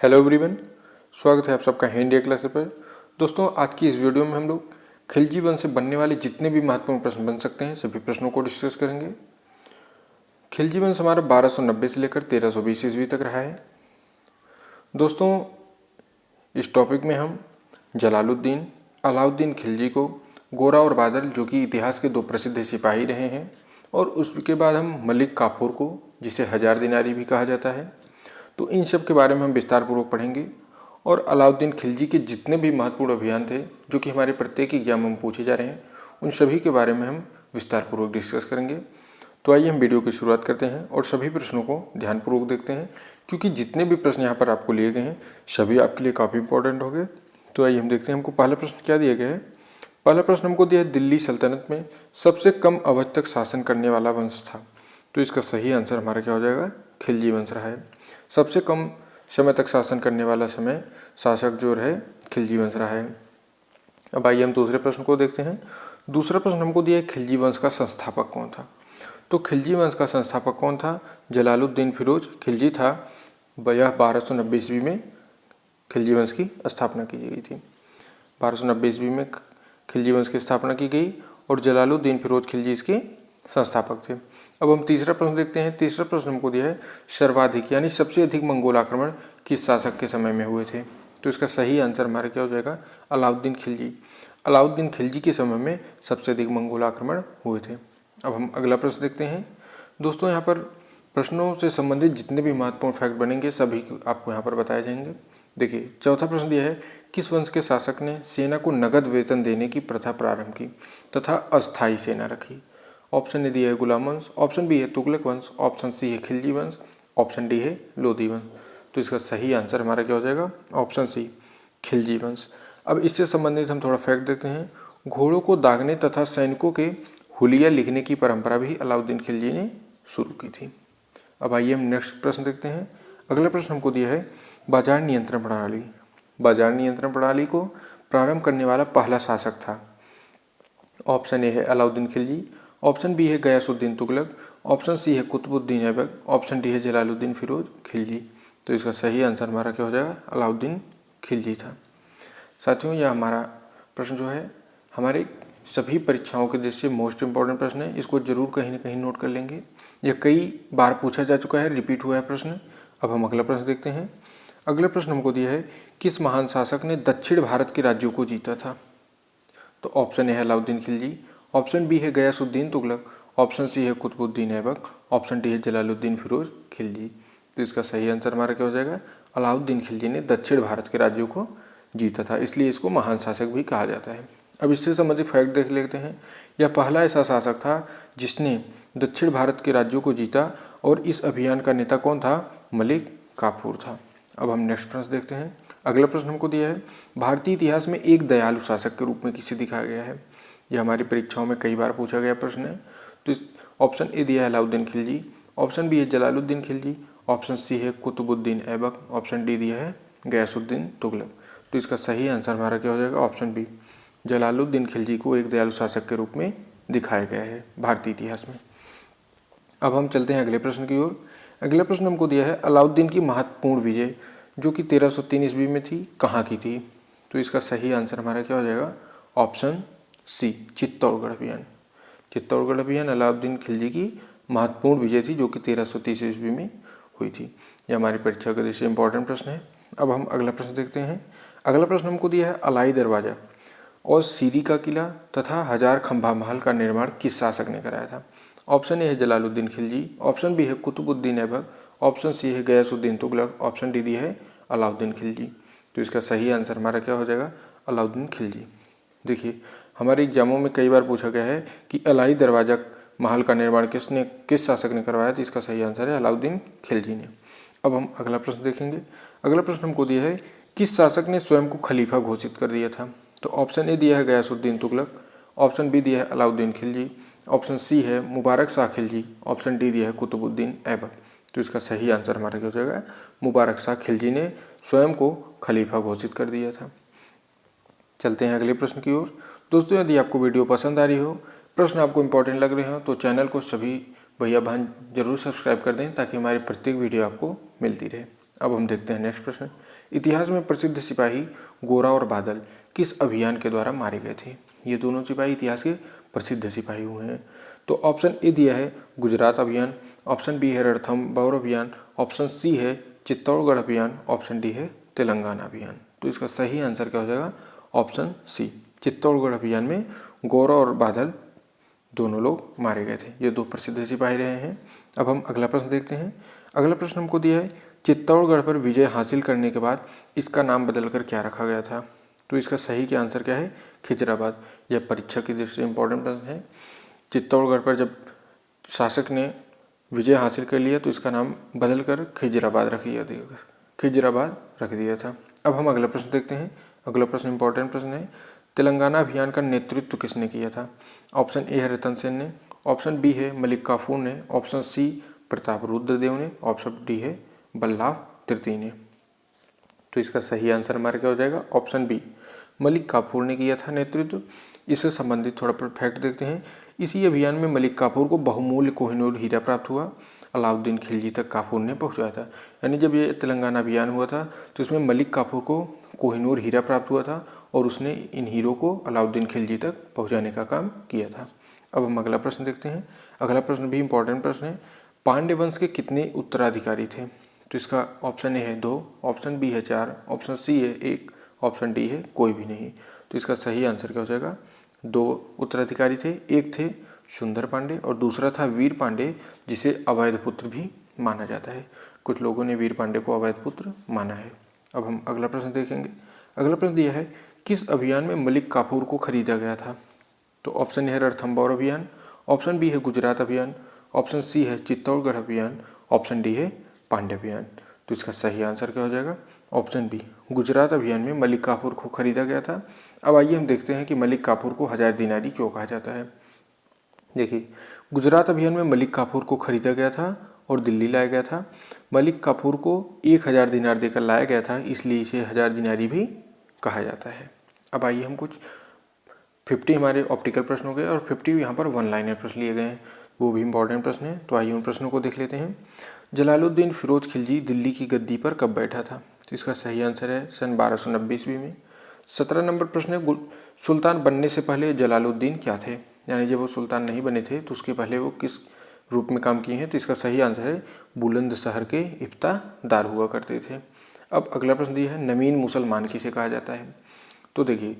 Hello everyone, स्वागत है आप सबका हिंदी क्लास पर। दोस्तों, आज की इस वीडियो में हम लोग खिलजी वंश से बनने वाले जितने भी महत्वपूर्ण प्रश्न बन सकते हैं सभी प्रश्नों को डिस्कस करेंगे। खिलजी वंश हमारा 1290 से लेकर 1320 ईस्वी तक रहा है। दोस्तों, इस टॉपिक में हम जलालुद्दीन, अलाउद्दीन खिलजी को, गोरा और बादल जो कि इतिहास के दो प्रसिद्ध सिपाही रहे हैं, और उसके बाद हम मलिक काफूर को, जिसे हजार दिनारी भी कहा जाता है, तो इन सब के बारे में हम विस्तार पूर्वक पढ़ेंगे। और अलाउद्दीन खिलजी के जितने भी महत्वपूर्ण अभियान थे जो कि हमारे प्रत्येक एग्जाम में पूछे जा रहे हैं, उन सभी के बारे में हम विस्तार पूर्वक डिस्कस करेंगे। तो आइए हम वीडियो की शुरुआत करते हैं और सभी प्रश्नों को ध्यानपूर्वक देखते हैं, क्योंकि जितने भी प्रश्न यहाँ पर आपको लिए गए हैं सभी आपके लिए काफ़ी इंपॉर्टेंट होंगे। तो आइए हम देखते हैं हमको पहला प्रश्न क्या दिया गया है। पहला प्रश्न हमको दिया है, दिल्ली सल्तनत में सबसे कम अवधि तक शासन करने वाला वंश था। तो इसका सही आंसर हमारा क्या हो जाएगा, खिलजी वंश रहा है। सबसे कम समय तक शासन करने वाला शासक जो है खिलजी वंश रहा है। अब आइए हम दूसरे प्रश्न को देखते हैं। दूसरा प्रश्न हमको दिया है, खिलजी वंश का संस्थापक कौन था। तो खिलजी वंश का संस्थापक कौन था, जलालुद्दीन फिरोज खिलजी था। यह 1290 ईस्वी में खिलजी वंश की स्थापना की गई थी। 1290 ईस्वी में खिलजी वंश की स्थापना की गई और जलालुद्दीन फिरोज खिलजी इसके संस्थापक थे। अब हम तीसरा प्रश्न देखते हैं। तीसरा प्रश्न हमको दिया है, सर्वाधिक यानी सबसे अधिक मंगोल आक्रमण किस शासक के समय में हुए थे। तो इसका सही आंसर हमारा क्या हो जाएगा, अलाउद्दीन खिलजी। अलाउद्दीन खिलजी के समय में सबसे अधिक मंगोल आक्रमण हुए थे। अब हम अगला प्रश्न देखते हैं। दोस्तों, यहाँ पर प्रश्नों से संबंधित जितने भी महत्वपूर्ण फैक्ट बनेंगे सभी आपको यहाँ पर बताए जाएंगे। देखिए, चौथा प्रश्न दिया है, किस वंश के शासक ने सेना को नगद वेतन देने की प्रथा प्रारंभ की तथा अस्थायी सेना रखी। ऑप्शन ए दिया है गुलाम वंश, ऑप्शन बी है तुगलक वंश, ऑप्शन सी है खिलजी वंश, ऑप्शन डी है लोधी वंश। तो इसका सही आंसर हमारा क्या हो जाएगा, ऑप्शन सी खिलजी वंश। अब इससे संबंधित हम थोड़ा फैक्ट देखते हैं। घोड़ों को दागने तथा सैनिकों के हुलिया लिखने की परंपरा भी अलाउद्दीन खिलजी ने शुरू की थी। अब आइए हम नेक्स्ट प्रश्न देखते हैं। अगला प्रश्न हमको दिया है, बाजार नियंत्रण प्रणाली। बाजार नियंत्रण प्रणाली को प्रारंभ करने वाला पहला शासक था। ऑप्शन ए है अलाउद्दीन खिलजी, ऑप्शन बी है गयासुद्दीन तुगलक, ऑप्शन सी है कुतुबुद्दीन ऐबक, ऑप्शन डी है जलालुद्दीन फिरोज खिलजी। तो इसका सही आंसर हमारा क्या हो जाएगा, अलाउद्दीन खिलजी था। साथियों, यह हमारा प्रश्न जो है हमारे सभी परीक्षाओं के दृष्टि से मोस्ट इंपॉर्टेंट प्रश्न है। इसको जरूर कहीं ना कहीं नोट कर लेंगे। यह कई बार पूछा जा चुका है, रिपीट हुआ है प्रश्न। अब हम अगला प्रश्न देखते हैं। अगला प्रश्न हमको दिया है, किस महान शासक ने दक्षिण भारत के राज्यों को जीता था। तो ऑप्शन ए है अलाउद्दीन खिलजी, ऑप्शन बी है गयासुद्दीन तुगलक, ऑप्शन सी है कुतुबुद्दीन ऐबक, ऑप्शन डी है जलालुद्दीन फिरोज खिलजी। तो इसका सही आंसर हमारा क्या हो जाएगा, अलाउद्दीन खिलजी ने दक्षिण भारत के राज्यों को जीता था, इसलिए इसको महान शासक भी कहा जाता है। अब इससे संबंधित फैक्ट देख लेते हैं। यह पहला ऐसा शासक था जिसने दक्षिण भारत के राज्यों को जीता और इस अभियान का नेता कौन था, मलिक काफूर था। अब हम नेक्स्ट प्रश्न देखते हैं। अगला प्रश्न हमको दिया है, भारतीय इतिहास में एक दयालु शासक के रूप में किसे दिखाया गया है। यह हमारी परीक्षाओं में कई बार पूछा गया प्रश्न है। तो ऑप्शन ए दिया है अलाउद्दीन खिलजी, ऑप्शन बी है जलालुद्दीन खिलजी, ऑप्शन सी है कुतुबुद्दीन ऐबक, ऑप्शन डी दिया है गयासुद्दीन तुगलक। तो इसका सही आंसर हमारा क्या हो जाएगा, ऑप्शन बी जलालुद्दीन खिलजी को एक दयालु शासक के रूप में दिखाया गया है भारतीय इतिहास में। अब हम चलते हैं अगले प्रश्न की ओर। अगला प्रश्न हमको दिया है, अलाउद्दीन की महत्वपूर्ण विजय जो कि 1303 ईस्वी में थी, कहाँ की थी। तो इसका सही आंसर हमारा क्या हो जाएगा, ऑप्शन सी चित्तौड़गढ़ अभियान। चित्तौड़गढ़ अभियान अलाउद्दीन खिलजी की महत्वपूर्ण विजय थी जो कि 1330 ईस्वी में हुई थी। यह हमारी परीक्षा का दृष्टि इंपॉर्टेंट प्रश्न है। अब हम अगला प्रश्न देखते हैं। अगला प्रश्न हमको दिया है, अलाई दरवाजा और सीरी का किला तथा हजार खंभा महल का निर्माण किस शासक ने कराया था। ऑप्शन ए है जलालुद्दीन खिलजी, ऑप्शन बी है कुतुबुद्दीन ऐबक, ऑप्शन सी है गयासुद्दीन तुगलक, ऑप्शन डी दी है अलाउद्दीन खिलजी। तो इसका सही आंसर हमारा क्या हो जाएगा, अलाउद्दीन खिलजी। देखिए, हमारे एग्जामों में कई बार पूछा गया है कि अलाई दरवाजा महल का निर्माण किस शासक ने करवाया, तो इसका सही आंसर है अलाउद्दीन खिलजी ने। अब हम अगला प्रश्न देखेंगे। अगला प्रश्न हमको दिया है, किस शासक ने स्वयं को खलीफा घोषित कर दिया था। तो ऑप्शन ए दिया है गयासुद्दीन तुगलक, ऑप्शन बी दिया है अलाउद्दीन खिलजी, ऑप्शन सी है मुबारक शाह खिलजी, ऑप्शन डी दिया है कुतुबुद्दीन ऐबक। तो इसका सही आंसर हमारा क्या हो जाएगा, मुबारक शाह खिलजी ने स्वयं को खलीफा घोषित कर दिया था। चलते हैं अगले प्रश्न की ओर। दोस्तों, यदि आपको वीडियो पसंद आ रही हो, प्रश्न आपको इंपॉर्टेंट लग रहे हो, तो चैनल को सभी भैया बहन जरूर सब्सक्राइब कर दें ताकि हमारी प्रत्येक वीडियो आपको मिलती रहे। अब हम देखते हैं नेक्स्ट प्रश्न। इतिहास में प्रसिद्ध सिपाही गोरा और बादल किस अभियान के द्वारा मारे गए थे? ये दोनों सिपाही इतिहास के प्रसिद्ध सिपाही हुए हैं। तो ऑप्शन ए दिया है गुजरात अभियान, ऑप्शन बी है रणथंभौर अभियान, ऑप्शन सी है चित्तौड़गढ़ अभियान, ऑप्शन डी है तेलंगाना अभियान। तो इसका सही आंसर क्या हो जाएगा? ऑप्शन सी, चित्तौड़गढ़ अभियान में गोरा और बादल दोनों लोग मारे गए थे। ये दो प्रसिद्ध सिपाही रहे हैं। अब हम अगला प्रश्न देखते हैं। अगला प्रश्न हमको दिया है चित्तौड़गढ़ पर विजय हासिल करने के बाद इसका नाम बदलकर क्या रखा गया था? तो इसका सही क्या आंसर क्या है? खिजराबाद। यह परीक्षा की दृष्टि से इंपॉर्टेंट प्रश्न है। चित्तौड़गढ़ पर जब शासक ने विजय हासिल कर लिया तो इसका नाम बदलकर खिजराबाद रख दिया था। अब हम अगला प्रश्न देखते हैं। अगला प्रश्न इंपॉर्टेंट प्रश्न है। तेलंगाना अभियान का नेतृत्व किसने किया था? ऑप्शन ए है रतन सेन ने, ऑप्शन बी है मलिक काफूर ने, ऑप्शन सी प्रताप रुद्रदेव ने, ऑप्शन डी है बल्लाभ तृतीय ने। तो इसका सही आंसर हमारा क्या हो जाएगा? ऑप्शन बी, मलिक काफूर ने किया था नेतृत्व। इससे संबंधित थोड़ा फैक्ट देखते हैं। इसी अभियान में मलिक काफूर को बहुमूल्य कोहिनूर हीरा प्राप्त हुआ। अलाउद्दीन खिलजी तक काफूर ने पहुंचाया था। यानी जब ये तेलंगाना अभियान हुआ था तो इसमें मलिक काफूर को कोहिनूर हीरा प्राप्त हुआ था और उसने इन हीरो को अलाउद्दीन खिलजी तक पहुंचाने का काम किया था। अब हम अगला प्रश्न देखते हैं। अगला प्रश्न भी इंपॉर्टेंट प्रश्न है। पांड्य वंश के कितने उत्तराधिकारी थे? तो इसका ऑप्शन ए है 2, ऑप्शन बी है 4, ऑप्शन सी है 1, ऑप्शन डी है कोई भी नहीं। तो इसका सही आंसर क्या हो जाएगा? 2 उत्तराधिकारी थे। एक थे सुंदर पांडे और दूसरा था वीर पांडे, जिसे अवैध पुत्र भी माना जाता है। कुछ लोगों ने वीर पांडे को अवैध पुत्र माना है। अब हम अगला प्रश्न देखेंगे। अगला प्रश्न दिया है किस अभियान में मलिक काफूर को खरीदा गया था? तो ऑप्शन ए है रणथंभौर अभियान, ऑप्शन बी है गुजरात अभियान, ऑप्शन सी है चित्तौड़गढ़ अभियान, ऑप्शन डी है पांड्य अभियान। तो इसका सही आंसर क्या हो जाएगा? ऑप्शन बी, गुजरात अभियान में मलिक काफूर को खरीदा गया था। अब आइए हम देखते हैं कि मलिक काफूर को 1000 दिनारी क्यों कहा जाता है। देखिए, गुजरात अभियान में मलिक काफूर को खरीदा गया था और दिल्ली लाया गया था। मलिक काफूर को 1000 दिनार देकर लाया गया था, इसलिए इसे 1000 दिनारी भी कहा जाता है। अब आइए हम कुछ 50 हमारे ऑप्टिकल प्रश्न हो गए और 50 यहाँ पर वन लाइनर प्रश्न लिए गए हैं, वो भी इंपॉर्टेंट प्रश्न है। तो आइए उन प्रश्नों को देख लेते हैं। जलालुद्दीन फिरोज खिलजी दिल्ली की गद्दी पर कब बैठा था? तो इसका सही आंसर है सन 1290 ईस्वी में। 17 नंबर प्रश्न है सुल्तान बनने से पहले जलालुद्दीन क्या थे? यानी जब वो सुल्तान नहीं बने थे तो उसके पहले वो किस रूप में काम किए हैं? तो इसका सही आंसर है बुलंदशहर के इफ्तादार हुआ करते थे। अब अगला प्रश्न दिया है नवीन मुसलमान किसे कहा जाता है? तो देखिए,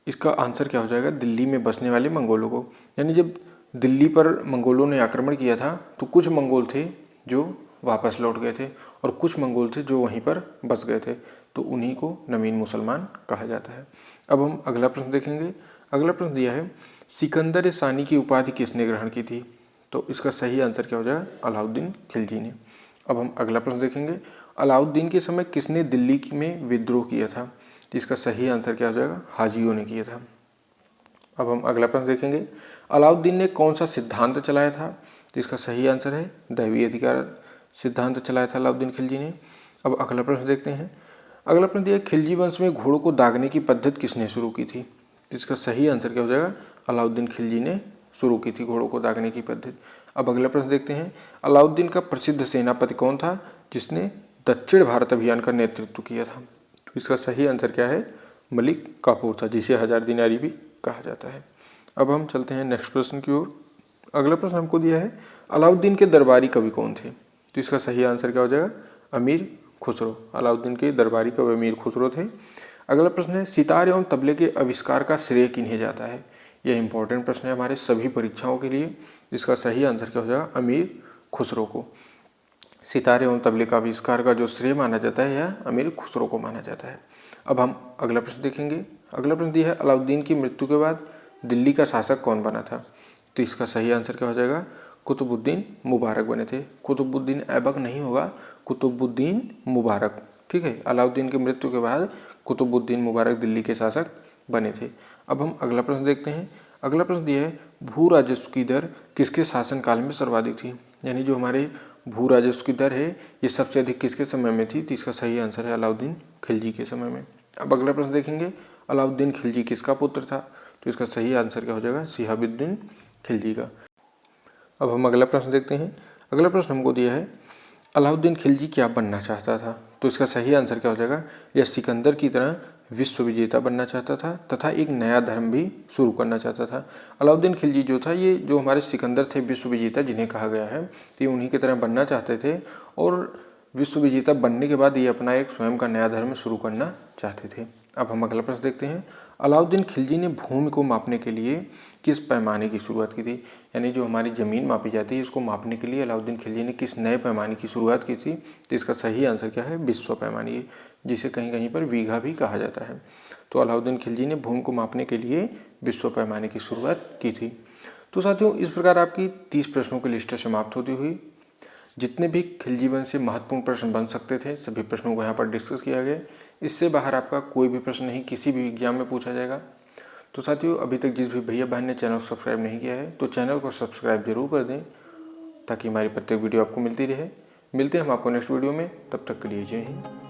इसका आंसर क्या हो जाएगा? दिल्ली में बसने वाले मंगोलों को। यानी जब दिल्ली पर मंगोलों ने आक्रमण किया था तो कुछ मंगोल थे जो वापस लौट गए थे और कुछ मंगोल थे जो वहीं पर बस गए थे, तो उन्हीं को नवीन मुसलमान कहा जाता है। अब हम अगला प्रश्न देखेंगे। अगला प्रश्न दिया है सिकंदर सानी की उपाधि किसने ग्रहण की थी? तो इसका सही आंसर क्या हो जाएगा? अलाउद्दीन खिलजी ने। अब हम अगला प्रश्न देखेंगे। अलाउद्दीन के समय किसने दिल्ली में विद्रोह किया था? तो इसका सही आंसर क्या हो जाएगा? हाजियों ने किया था। अब हम अगला प्रश्न देखेंगे। अलाउद्दीन ने कौन सा सिद्धांत चलाया था? तो इसका सही आंसर है दैवीय अधिकार सिद्धांत चलाया था अलाउद्दीन खिलजी ने। अब अगला प्रश्न देखते हैं। अगला प्रश्न दिया खिलजी वंश में घोड़ों को दागने की पद्धति किसने शुरू की थी? तो इसका सही आंसर क्या हो जाएगा? अलाउद्दीन खिलजी ने शुरू की थी घोड़ों को दागने की पद्धति। अब अगला प्रश्न देखते हैं। अलाउद्दीन का प्रसिद्ध सेनापति कौन था जिसने दक्षिण भारत अभियान का नेतृत्व किया था? तो इसका सही आंसर क्या है? मलिक काफूर था, जिसे 1000 दिनारी भी कहा जाता है। अब हम चलते हैं नेक्स्ट प्रश्न की ओर। अगला प्रश्न हमको दिया है अलाउद्दीन के दरबारी कवि कौन थे? तो इसका सही आंसर क्या हो जाएगा? अमीर खुसरो। अलाउद्दीन के दरबारी कवि अमीर खुसरो थे। अगला प्रश्न है सितार एवं तबले के आविष्कार का श्रेय किन्हें जाता है? यह इंपॉर्टेंट प्रश्न है हमारे सभी परीक्षाओं के लिए। इसका सही आंसर क्या हो जाएगा? अमीर खुसरो को। सितार एवं तबले का आविष्कार का जो श्रेय माना जाता है यह अमीर खुसरो को माना जाता है। अब हम अगला प्रश्न देखेंगे। अगला प्रश्न दिया है अलाउद्दीन की मृत्यु के बाद दिल्ली का शासक कौन बना था? तो इसका सही आंसर क्या हो जाएगा? कुतुबुद्दीन मुबारक बने थे। कुतुबुद्दीन ऐबक नहीं होगा, कुतुबुद्दीन मुबारक। ठीक है, अलाउद्दीन की मृत्यु के बाद कुतुबुद्दीन मुबारक दिल्ली के शासक बने थे। अब हम अगला प्रश्न देखते हैं। अगला प्रश्न दिया है भू राजस्व की दर किसके शासनकाल में सर्वाधिक थी? यानी जो हमारे भू राजस्व की दर है ये सबसे अधिक किसके समय में थी? तो इसका सही आंसर है अलाउद्दीन खिलजी के समय में। अब अगला प्रश्न देखेंगे अलाउद्दीन खिलजी किसका पुत्र था? तो इसका सही आंसर क्या हो जाएगा? शिहाबुद्दीन खिलजी का। अब हम अगला प्रश्न देखते हैं। अगला प्रश्न हमको दिया है अलाउद्दीन खिलजी क्या बनना चाहता था? तो इसका सही आंसर क्या हो जाएगा? यह सिकंदर की तरह विश्व विजेता बनना चाहता था तथा एक नया धर्म भी शुरू करना चाहता था। अलाउद्दीन खिलजी जो था, ये जो हमारे सिकंदर थे विश्व विजेता जिन्हें कहा गया है, ये उन्हीं की तरह बनना चाहते थे और विश्व विजेता बनने के बाद ये अपना एक स्वयं का नया धर्म शुरू करना चाहते थे। अब हम अगला प्रश्न देखते हैं। अलाउद्दीन खिलजी ने भूमि को मापने के लिए किस पैमाने की शुरुआत की थी? यानी जो हमारी ज़मीन मापी जाती है, इसको मापने के लिए अलाउद्दीन खिलजी ने किस नए पैमाने की शुरुआत की थी? तो इसका सही आंसर क्या है? विश्व पैमाने, जिसे कहीं कहीं पर बीघा भी कहा जाता है। तो अलाउद्दीन खिलजी ने भूमि को मापने के लिए विश्व पैमाने की शुरुआत की थी। तो साथियों, इस प्रकार आपकी 30 प्रश्नों की लिस्ट समाप्त होती हुई। जितने भी खिलजी वंश से महत्वपूर्ण प्रश्न बन सकते थे, सभी प्रश्नों को यहाँ पर डिस्कस किया गया। इससे बाहर आपका कोई भी प्रश्न नहीं किसी भी एग्जाम में पूछा जाएगा। तो साथियों, अभी तक जिस भी भैया बहन ने चैनल को सब्सक्राइब नहीं किया है, तो चैनल को सब्सक्राइब जरूर कर दें ताकि हमारी प्रत्येक वीडियो आपको मिलती रहे। मिलते हैं हम आपको नेक्स्ट वीडियो में, तब तक के लिए जय हिंद।